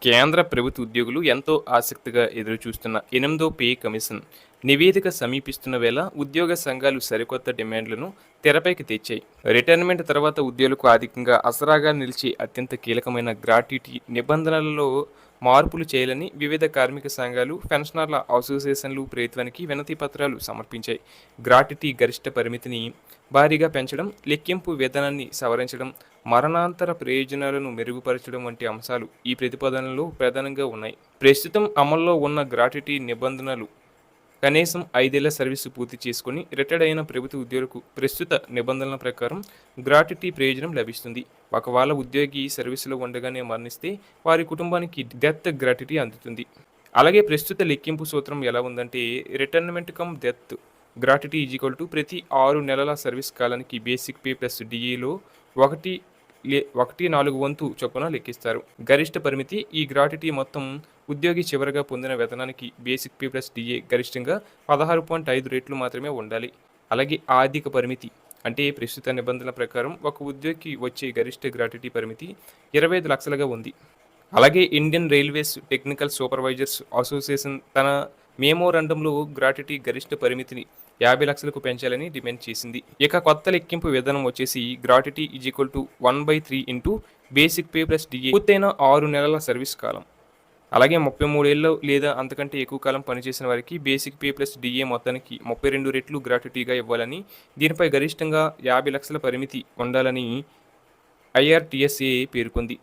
కేంద్ర ప్రభుత్వ ఉద్యోగులు ఎంతో ఆసక్తిగా ఎదురుచూస్తున్న 8వ పే కమిషన్ నివేదిక సమీపిస్తున్న వేళ ఉద్యోగ సంఘాలు సరికొత్త డిమాండ్లను తెరపైకి తెచ్చాయి. రిటైర్మెంట్ తర్వాత ఉద్యోగులకు ఆర్థికంగా ఆసరాగా నిలిచే అత్యంత కీలకమైన గ్రాట్యుటీ నిబంధనలలో మార్పులు చేయాలని వివిధ కార్మిక సంఘాలు, పెన్షనర్ల అసోసియేషన్లు ప్రభుత్వానికి వినతి పత్రాలు సమర్పించాయి. గ్రాట్యుటీ గరిష్ట పరిమితిని భారీగా పెంచడం, లెక్కింపు విధానాన్ని సవరించడం, మరణాంతర ప్రయోజనాలను మెరుగుపరచడం వంటి అంశాలు ఈ ప్రతిపాదనలో ప్రధానంగా ఉన్నాయి. ప్రస్తుతం అమల్లో ఉన్న గ్రాట్యుటీ నిబంధనలు కనీసం 5 ఏళ్ల సర్వీసు పూర్తి చేసుకుని రిటైర్డ్ అయిన ప్రభుత్వ ఉద్యోగులకు ప్రస్తుత నిబంధనల ప్రకారం గ్రాట్యుటీ ప్రయోజనం లభిస్తుంది. ఒకవేళ ఉద్యోగి సర్వీసులో ఉండగానే మరణిస్తే వారి కుటుంబానికి డెత్ గ్రాట్యుటీ అందుతుంది. అలాగే ప్రస్తుత లెక్కింపు సూత్రం ఎలా ఉందంటే, retirement come death gratuity is equal to ప్రతి 6 నెలల సర్వీస్ కాలానికి బేసిక్ పే ప్లస్ డిఏలో 1/4 వంతు చొప్పున లెక్కిస్తారు. గరిష్ట పరిమితి ఈ గ్రాట్యుటీ మొత్తం ఉద్యోగి చివరగా పొందిన వేతనానికి బేసిక్ పే ప్లస్ డిఏ గరిష్టంగా 16.5 రెట్లు మాత్రమే ఉండాలి. అలాగే ఆర్థిక పరిమితి అంటే ప్రస్తుత నిబంధనల ప్రకారం ఒక ఉద్యోగికి వచ్చే గరిష్ట గ్రాట్యుటీ పరిమితి 25 లక్షలుగా ఉంది. అలాగే Indian railways technical supervisors association తన మెమోరాండంలో గ్రాట్యుటీ గరిష్ట పరిమితిని 50 లక్షలకు పెంచాలని డిమాండ్ చేసింది. ఇక కొత్త లెక్కింపు విధానం వచ్చేసి gratuity is equal to 1/3 into basic pay plus DA పూర్తయిన 6 నెలల సర్వీస్ కాలం. అలాగే 33 ఏళ్ళు లేదా అంతకంటే ఎక్కువ కాలం పనిచేసిన వారికి బేసిక్ పే ప్లస్ డిఏ మొత్తానికి 32 రెట్లు గ్రాట్యుటీగా ఇవ్వాలని, దీనిపై గరిష్టంగా 50 లక్షల పరిమితి ఉండాలని ఐఆర్టీఎస్ఏ పేర్కొంది.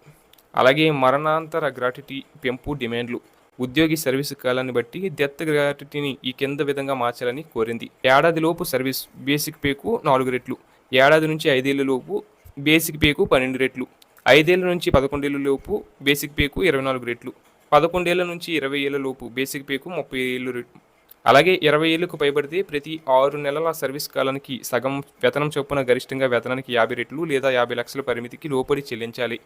అలాగే మరణాంతర గ్రాట్యుటీ పెంపు డిమాండ్లు ఉద్యోగి సర్వీసు కాలాన్ని బట్టి డెత్ గ్రాట్యుటీని ఈ కింద విధంగా మార్చాలని కోరింది. ఏడాదిలోపు సర్వీస్ బేసిక్ పేకు 4 రెట్లు, ఏడాది నుంచి 5 ఏళ్ల లోపు బేసిక్ పేకు 12 రెట్లు, 5 ఏళ్ల నుంచి 11 ఏళ్ల లోపు బేసిక్ పేకు 24 రెట్లు, 11 ఏళ్ల నుంచి 20 ఏళ్ల లోపు బేసిక్ పేకు 30 రెట్లు. అలాగే 20 ఏళ్లకు పైబడితే ప్రతి 6 నెలల సర్వీస్ కాలానికి సగం వేతనం చొప్పున గరిష్టంగా వేతనానికి 50 రెట్లు లేదా 50 లక్షల పరిమితికి లోబడి చెల్లించాలి.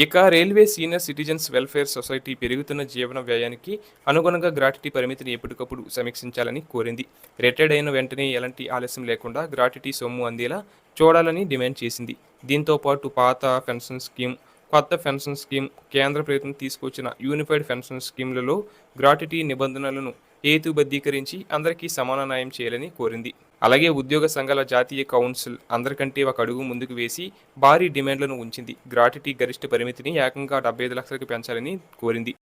ఇక railway senior citizens welfare society పెరుగుతున్న జీవన వ్యయానికి అనుగుణంగా గ్రాట్యుటీ పరిమితిని ఎప్పటికప్పుడు సమీక్షించాలని కోరింది. రిటైర్డ్ అయిన వెంటనే ఎలాంటి ఆలస్యం లేకుండా గ్రాట్యుటీ సొమ్ము అందేలా చూడాలని డిమాండ్ చేసింది. దీంతో పాటు పాత పెన్షన్ స్కీమ్, కొత్త పెన్షన్ స్కీమ్, కేంద్ర ప్రభుత్వం తీసుకొచ్చిన యూనిఫైడ్ పెన్షన్ స్కీమ్లలో గ్రాట్యుటీ నిబంధనలను హేతుబద్ధీకరించి అందరికీ సమాన న్యాయం చేయాలని కోరింది. అలాగే ఉద్యోగ సంఘాల జాతీయ కౌన్సిల్ అందరికంటే ఒక అడుగు ముందుకు వేసి భారీ డిమాండ్లను ఉంచింది. గ్రాట్యుటీ గరిష్ట పరిమితిని ఏకంగా 75 లక్షలకు పెంచాలని కోరింది.